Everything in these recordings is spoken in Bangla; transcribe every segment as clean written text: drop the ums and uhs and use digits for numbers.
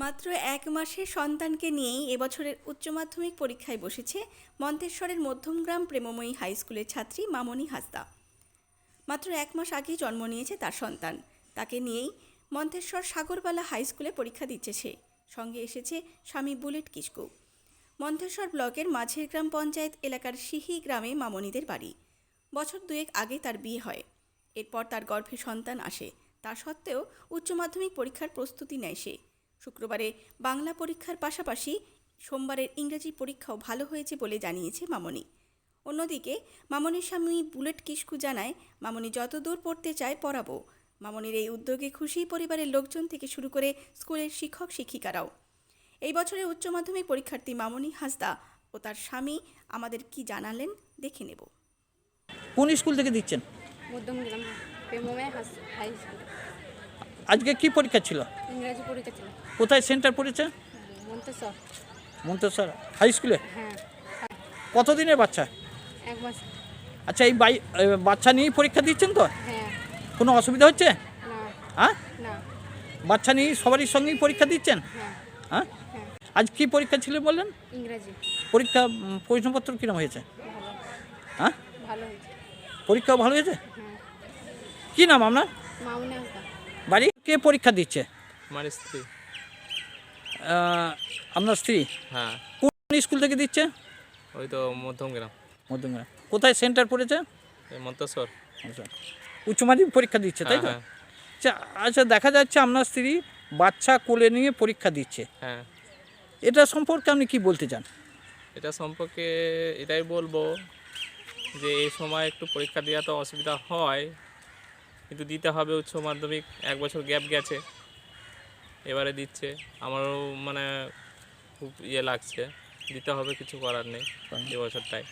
মাত্র এক মাসের সন্তানকে নিয়েই এবছরের উচ্চ মাধ্যমিক পরীক্ষায় বসেছে মন্তেশ্বরের মধ্যমগ্রাম প্রেমময়ী হাই স্কুলের ছাত্রী মামনি হাসদা। মাত্র এক মাস আগেই জন্ম নিয়েছে তার সন্তান। তাকে নিয়েই মন্তেশ্বর সাগরবালা হাই স্কুলে পরীক্ষা দিচ্ছে সে। সঙ্গে এসেছে স্বামী বুলেট কিসকু। মন্তেশ্বর ব্লকের মাঝের গ্রাম পঞ্চায়েত এলাকার সিহি গ্রামে মামনিদের বাড়ি। বছর দুয়েক আগে তার বিয়ে হয়। এরপর তার গর্ভে সন্তান আসে। তা সত্ত্বেও উচ্চ মাধ্যমিক পরীক্ষার প্রস্তুতি নেয় সে। শুক্রবারে বাংলা পরীক্ষার পাশাপাশি সোমবারের ইংরেজি পরীক্ষাও ভালো হয়েছে বলে জানিয়েছে মামনি। অন্যদিকে মামনির স্বামী বুলেট কিসকু জানায়, মামনি যতদূর পড়তে চায় পড়াবো। মামনির এই উদ্যোগে খুশি পরিবারের লোকজন থেকে শুরু করে স্কুলের শিক্ষক শিক্ষিকারাও। এই বছরের উচ্চ মাধ্যমিক পরীক্ষার্থী মামনি হাসদা ও তার স্বামী আমাদের কি জানালেন দেখে নেব। কোন স্কুল থেকে দিচ্ছেন? মধ্যমগ্রাম প্রেমময় হাই স্কুল। আজকে কি পরীক্ষা ছিল? ইংরাজি পরীক্ষা ছিল। কোথায় সেন্টার পড়েছে? মন্তেশ্বর। মন্তেশ্বর হাই স্কুলে। হ্যাঁ, কতদিনের বাচ্চা? এক মাস। আচ্ছা, এই বাচ্চা নিয়েই পরীক্ষা দিচ্ছেন তো? হ্যাঁ। কোনো অসুবিধা হচ্ছে? না। হ্যাঁ, না। বাচ্চা নিয়ে সবারই সঙ্গেই পরীক্ষা দিচ্ছেন? হ্যাঁ। হ্যাঁ, হ্যাঁ। আজ কি পরীক্ষা ছিল বললেন? ইংরাজি। পরীক্ষা প্রশ্নপত্র কিরম হয়েছে? ভালো। হ্যাঁ, ভালো হয়েছে। পরীক্ষাও ভালো হয়েছে। হ্যাঁ। কি নাম আপনার? মামনি হাসদা। বাড়ি কে পরীক্ষা দিচ্ছে? আমার স্ত্রী। আপনার স্ত্রী হ্যাঁ, কোন স্কুল থেকে দিচ্ছে? ওই তো মধ্যমগ্রাম, মধ্যমগ্রাম। কোথায় সেন্টার পড়েছে? এই মন্তেশ্বর। আচ্ছা, উচ্চ মাধ্যমিক পরীক্ষা দিচ্ছে তাই তো? হ্যাঁ, আচ্ছা আচ্ছা, দেখা যাচ্ছে আপনার স্ত্রী বাচ্চা কোলে নিয়ে পরীক্ষা দিচ্ছে। হ্যাঁ। এটা সম্পর্কে আপনি কি বলতে চান? এটা সম্পর্কে এটাই বলবো যে এই সময় একটু পরীক্ষা দেওয়া তো অসুবিধা হয়, কিন্তু দিতে হবে। উচ্চ মাধ্যমিক এক বছর গ্যাপ গেছে, এবারে দিচ্ছে। আমারও মানে খুব লাগছে, দিতে হবে, কিছু করার নেই এবছরটাই।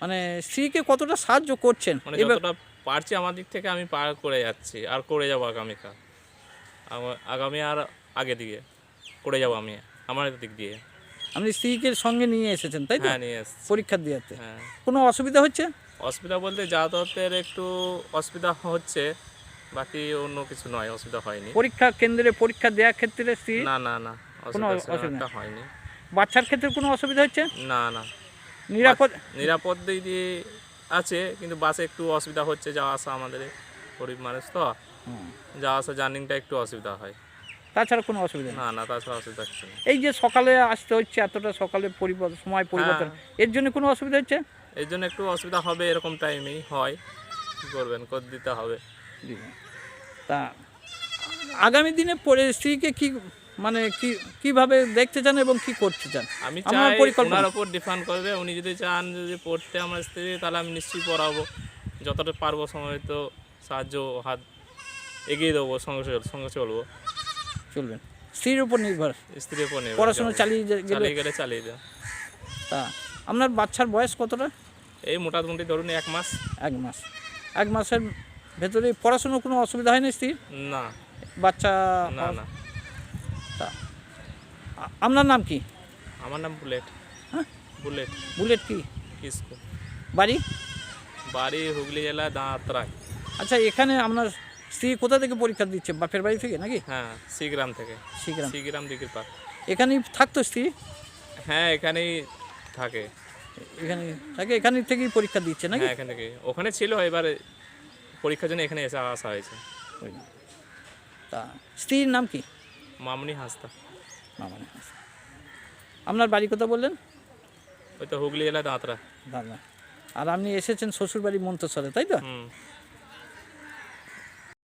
মানে স্ত্রীকে কতটা সাহায্য করছেন? মানে যতটা পারছি আমার দিক থেকে আমি পার করে যাচ্ছি, আর করে যাবো আগামীকাল। আগামী আর আগে দিকে করে যাবো আমি আমার দিক দিয়ে। আপনি স্ত্রীকে সঙ্গে নিয়ে এসেছেন তাই তো? হ্যাঁ, নিয়ে এসছি। পরীক্ষা দিতে হ্যাঁ। কোনো অসুবিধা হচ্ছে? অসুবিধা বলতে যাতায়াতের একটু অসুবিধা হচ্ছে, বাকি অন্য কিছু নয়, অসুবিধা হয়নি। পরীক্ষা কেন্দ্রে পরীক্ষা দেওয়ার ক্ষেত্রে স্ত্রী না না না, কোনো অসুবিধা অসুবিধা হয়নি। বাচ্চার ক্ষেত্রে কোনো অসুবিধা হচ্ছে? না না, নিরাপদ? নিরাপদ দিক দিয়ে আছে, কিন্তু বাসে একটু অসুবিধা হচ্ছে, যাওয়া আসা। আমাদের গরিব মানুষ তো, যাওয়া আসা জার্নিংটা একটু অসুবিধা হয়। তাছাড়া কোনো অসুবিধা নেই? না না, তাছাড়া অসুবিধা হচ্ছে না। এই যে সকালে আসতে হচ্ছে, এতটা সকালে সময় পরিবর্তন, এর জন্য কোনো অসুবিধা হচ্ছে? এই জন্য একটু অসুবিধা হবে, এরকম টাইমেই হয়। কী করবেন, করে দিতে হবে। তা আগামী দিনে স্ত্রীকে কি মানে কিভাবে দেখতে চান এবং কি করতে চান? আমি আমার চাই পরিকল্পনা ওনার ওপর ডিপেন্ড করবে। উনি যদি চান যদি পড়তে আমার স্ত্রী, তাহলে আমি নিশ্চয়ই পড়াবো, যতটা পারবো সময় তো সাহায্য হাত এগিয়ে দেবো, সঙ্গে চলবো। চলবেন স্ত্রীর উপর নির্ভর, স্ত্রীর উপর নির্ভর, পড়াশোনা চালিয়ে গেলে চালিয়ে যা। তা আপনার বাচ্চার বয়স কতটা? এই মোটামুটি ধরুন 1 মাস। 1 মাস। 1 মাসের ভেতরে পড়াশোনার কোনো অসুবিধা হয় না স্ত্রীর? না বাচ্চা না না। তা আপনার নাম কি? আমার নাম বুলেট। হ্যাঁ, বুলেট বুলেট কি কিসকু। বাড়ি? বাড়ি হুগলি জেলা দাঁতরায়। আচ্ছা, এখানে আপনার স্ত্রী কোথা থেকে পরীক্ষা দিচ্ছে? বাপের বাড়ি থেকে নাকি? হ্যাঁ, সিগ্রাম থেকে। শিগ্রাম। সিগ্রাম দিঘির পার। এখানেই থাকতো স্ত্রী? হ্যাঁ, এখানেই থাকে। এখানে থাকে, এখানে থেকেই পরীক্ষা দিচ্ছে নাকি? হ্যাঁ, এখান থেকে। ওখানে ছিল, এবারে পরীক্ষার জন্য এখানে আসা হয়েছে। তা স্ত্রীর নাম কি? মামনি হাসদা। মামনি হাসদা। আপনার বাড়ি কোথা বললেন? ওই তো হুগলি জেলা দাঁতরা। দাদা। আর আপনি এসেছেন শ্বশুরবাড়ি মন্তেশ্বরে তাই তো? হুম।